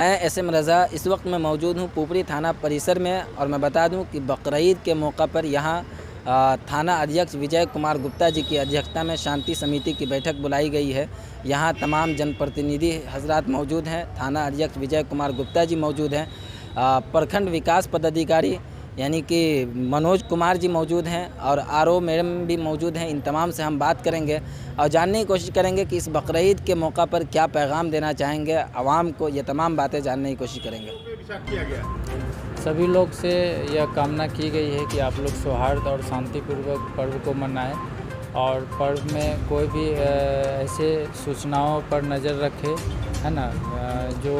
मैं एसएम रज़ा इस वक्त मैं मौजूद हूँ पुपरी थाना परिसर में और मैं बता दूँ कि बकरीद के मौका पर यहाँ थाना अध्यक्ष विजय कुमार गुप्ता जी की अध्यक्षता में शांति समिति की बैठक बुलाई गई है। यहाँ तमाम जनप्रतिनिधि हजरात मौजूद हैं। थाना अध्यक्ष विजय कुमार गुप्ता जी मौजूद हैं, प्रखंड विकास पदाधिकारी यानी कि मनोज कुमार जी मौजूद हैं और आरओ मैडम भी मौजूद हैं। इन तमाम से हम बात करेंगे और जानने की कोशिश करेंगे कि इस बकरीद के मौका पर क्या पैगाम देना चाहेंगे आवाम को। ये तमाम बातें जानने की कोशिश करेंगे। सभी लोग से यह कामना की गई है कि आप लोग सौहार्द और शांतिपूर्वक पर्व को मनाएं और पर्व में कोई भी ऐसे सूचनाओं पर नज़र रखे, है ना, जो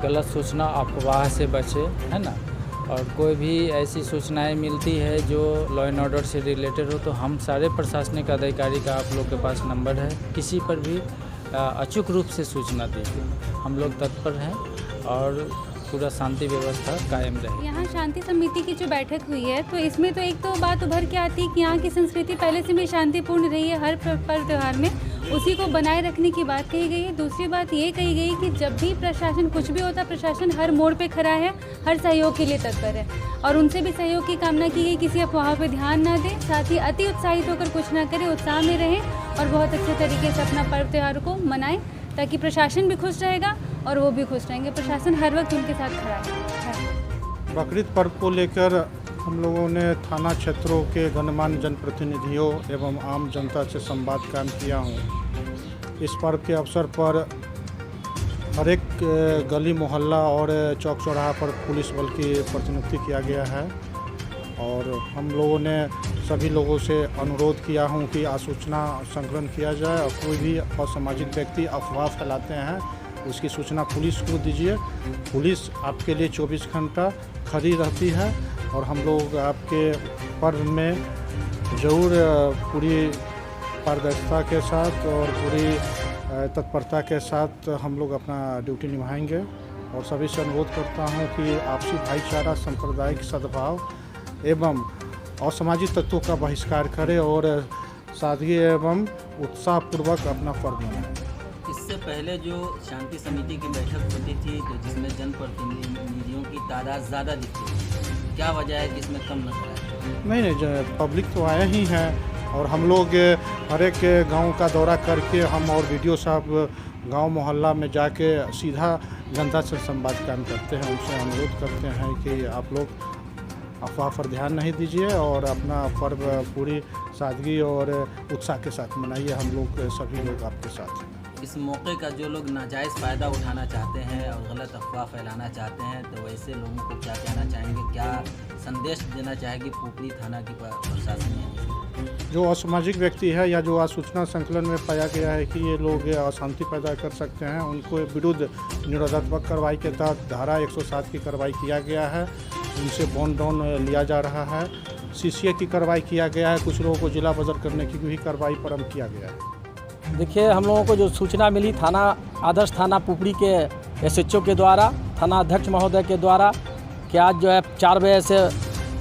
गलत सूचना अफवाह से बचे, है ना। और कोई भी ऐसी सूचनाएं मिलती है जो लॉ एंड ऑर्डर से रिलेटेड हो तो हम सारे प्रशासनिक अधिकारी का आप लोग के पास नंबर है, किसी पर भी अचूक रूप से सूचना दीजिए। हम लोग तत्पर हैं और पूरा शांति व्यवस्था कायम रहे। यहाँ शांति समिति की जो बैठक हुई है तो इसमें तो एक तो बात उभर के आती है कि यहाँ की संस्कृति पहले से भी शांतिपूर्ण रही है, हर पर्व त्यौहार में उसी को बनाए रखने की बात कही गई है। दूसरी बात ये कही गई कि जब भी प्रशासन कुछ भी होता, प्रशासन हर मोड़ पे खड़ा है, हर सहयोग के लिए तत्पर है और उनसे भी सहयोग की कामना की गई। किसी अफवाह पे ध्यान ना दें, साथ ही अति उत्साहित होकर कुछ ना करें, उत्साह में रहें और बहुत अच्छे तरीके से अपना पर्व त्यौहार को मनाएं ताकि प्रशासन भी खुश रहेगा और वो भी खुश रहेंगे। प्रशासन हर वक्त उनके साथ खड़ा है। बकरीद पर्व को लेकर हम लोगों ने थाना क्षेत्रों के गणमान्य जनप्रतिनिधियों एवं आम जनता से संवाद कायम किया हूँ। इस पर्व के अवसर पर हर एक गली मोहल्ला और चौक चौराहा पर पुलिस बल की प्रतिनियुक्ति किया गया है और हम लोगों ने सभी लोगों से अनुरोध किया हूँ कि आसूचना संकलन किया जाए और कोई भी असामाजिक व्यक्ति अफवाह फैलाते हैं उसकी सूचना पुलिस को दीजिए। पुलिस आपके लिए 24 घंटा खड़ी रहती है और हम लोग आपके पर्व में ज़रूर पूरी पारदर्शिता के साथ और पूरी तत्परता के साथ हम लोग अपना ड्यूटी निभाएंगे और सभी से अनुरोध करता हूं कि आपसी भाईचारा, सांप्रदायिक सद्भाव एवं असामाजिक तत्वों का बहिष्कार करें और सादगी एवं उत्साहपूर्वक अपना पर्व मनाएं। इससे पहले जो शांति समिति की बैठक होती थी तो जिसमें जनप्रतिनिधियों की तादाद ज़्यादा दिखती थी, क्या वजह है कि इसमें कम नजर आया? नहीं, पब्लिक तो आया ही है और हम लोग हर एक गांव का दौरा करके हम और वीडियो साहब गांव मोहल्ला में जाके सीधा जनता से संवाद कायम करते हैं। उनसे अनुरोध करते हैं कि आप लोग अफवाह पर ध्यान नहीं दीजिए और अपना पर्व पूरी सादगी और उत्साह के साथ मनाइए। हम लोग सभी लोग आपके साथ हैं। इस मौके का जो लोग नाजायज़ फ़ायदा उठाना चाहते हैं और गलत अफवाह फैलाना चाहते हैं तो वैसे लोगों को क्या कहना चाहेंगे, क्या संदेश देना चाहेगी पुपरी थाना की प्रशासन? जो असामाजिक व्यक्ति है या जो आज सूचना संकलन में पाया गया है कि ये लोग अशांति पैदा कर सकते हैं, उनको विरुद्ध निरोधात्मक कार्रवाई के तहत धारा 107 की कार्रवाई किया गया है। उनसे बॉन्ड डाउन लिया जा रहा है। सीसीए की कार्रवाई किया गया है। कुछ लोगों को जिला बजर करने की भी कार्रवाई प्रारंभ किया गया है। देखिए, हम लोगों को जो सूचना मिली थाना आदर्श थाना पुपरी के एसएचओ के द्वारा, थाना अध्यक्ष महोदय के द्वारा कि आज जो है 4 बजे से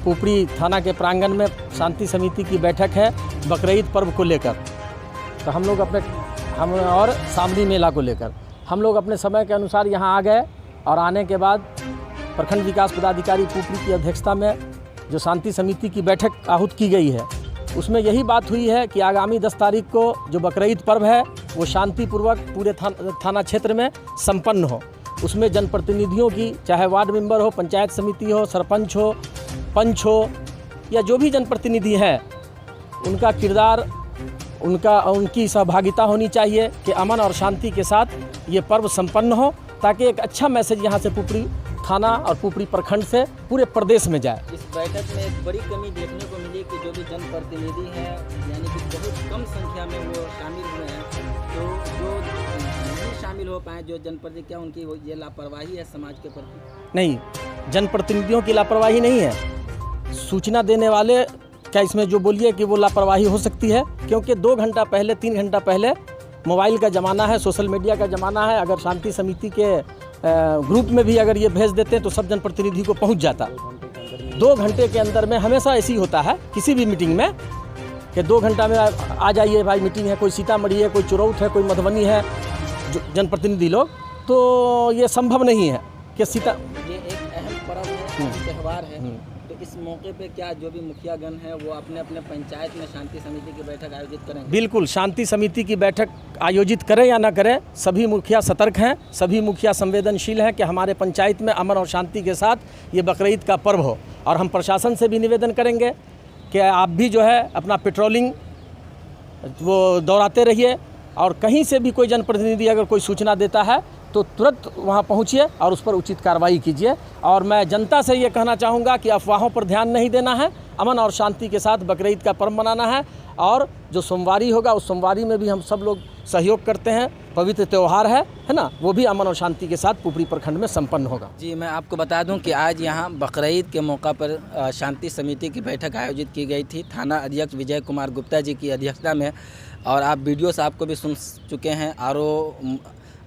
पुपरी थाना के प्रांगण में शांति समिति की बैठक है बकरीद पर्व को लेकर। तो हम और सामरी मेला को लेकर हम लोग अपने समय के अनुसार यहाँ आ गए और आने के बाद प्रखंड विकास पदाधिकारी पुपरी की अध्यक्षता में जो शांति समिति की बैठक आहूत की गई है उसमें यही बात हुई है कि आगामी 10 तारीख को जो बकरीद पर्व है वो शांतिपूर्वक पूरे थाना क्षेत्र में संपन्न हो। उसमें जनप्रतिनिधियों की, चाहे वार्ड मेंबर हो, पंचायत समिति हो, सरपंच हो, पंच हो या जो भी जनप्रतिनिधि हैं, उनका किरदार, उनकी सहभागिता होनी चाहिए कि अमन और शांति के साथ ये पर्व संपन्न हो ताकि एक अच्छा मैसेज यहाँ से पुपरी थाना और पुपरी प्रखंड से पूरे प्रदेश में जाए। इस बैठक में एक बड़ी कमी देखने को मिली कि जो भी जनप्रतिनिधि हैं यानी कि बहुत कम संख्या में वो शामिल हुए हैं, तो जो नहीं शामिल हो पाए जो जनप्रतिनिधि, क्या उनकी ये लापरवाही है समाज के प्रति? नहीं, जनप्रतिनिधियों की लापरवाही नहीं है। सूचना देने वाले क्या इसमें जो बोलिए कि वो लापरवाही हो सकती है, क्योंकि 2 घंटा पहले, 3 घंटा पहले मोबाइल का ज़माना है, सोशल मीडिया का ज़माना है। अगर शांति समिति के ग्रुप में भी अगर ये भेज देते तो सब जनप्रतिनिधि को पहुंच जाता। 2 घंटे के अंदर में हमेशा ऐसी होता है किसी भी मीटिंग में कि 2 घंटा में आ जाइए भाई, मीटिंग है, कोई सीतामढ़ी है, कोई चुरौत है, कोई मधुबनी है, जो जनप्रतिनिधि लोग तो ये संभव नहीं है कि ये एक अहम पर्व है, त्यौहार है, तो इस मौके पे क्या जो भी मुखियागण है वो अपने अपने पंचायत में शांति समिति की बैठक आयोजित करेंगे? बिल्कुल, शांति समिति की बैठक आयोजित करें या ना करें, सभी मुखिया सतर्क हैं, सभी मुखिया संवेदनशील हैं कि हमारे पंचायत में अमन और शांति के साथ ये बकरीद का पर्व हो। और हम प्रशासन से भी निवेदन करेंगे कि आप भी जो है अपना पेट्रोलिंग वो दौड़ाते रहिए, और कहीं से भी कोई जनप्रतिनिधि अगर कोई सूचना देता है तो तुरंत वहां पहुंचिए और उस पर उचित कार्रवाई कीजिए। और मैं जनता से ये कहना चाहूँगा कि अफवाहों पर ध्यान नहीं देना है, अमन और शांति के साथ बकरीद का पर्व मनाना है। और जो सोमवारी होगा उस सोमवारी में भी हम सब लोग सहयोग करते हैं, पवित्र त्यौहार है ना, वो भी अमन और शांति के साथ पुपरी प्रखंड में संपन्न होगा। जी, मैं आपको बता दूं कि आज यहाँ बकरीद के मौका पर शांति समिति की बैठक आयोजित की गई थी थाना अध्यक्ष विजय कुमार गुप्ता जी की अध्यक्षता में। और आप वीडियो साहब को भी सुन चुके हैं,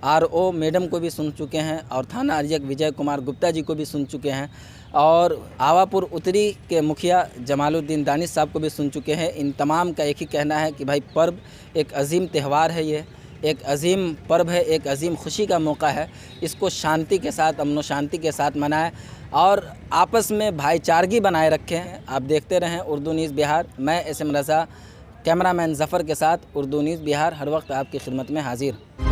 आरओ मैडम को भी सुन चुके हैं, और थाना अध्यक्ष विजय कुमार गुप्ता जी को भी सुन चुके हैं, और आवापुर उत्तरी के मुखिया जमालुद्दीन दानिश साहब को भी सुन चुके हैं। इन तमाम का एक ही कहना है कि भाई पर्व एक अजीम त्यौहार है, ये एक अजीम पर्व है, एक अजीम खुशी का मौका है। इसको शांति के साथ, अमन व शांति के साथ मनाएं और आपस में भाईचारगी बनाए रखें। आप देखते रहें उर्दू न्यूज़ बिहार। मैं SM रज़ा कैमरामैन ज़फ़र के साथ उर्दू न्यूज़ बिहार हर वक्त आपकी खिदमत में हाजिर।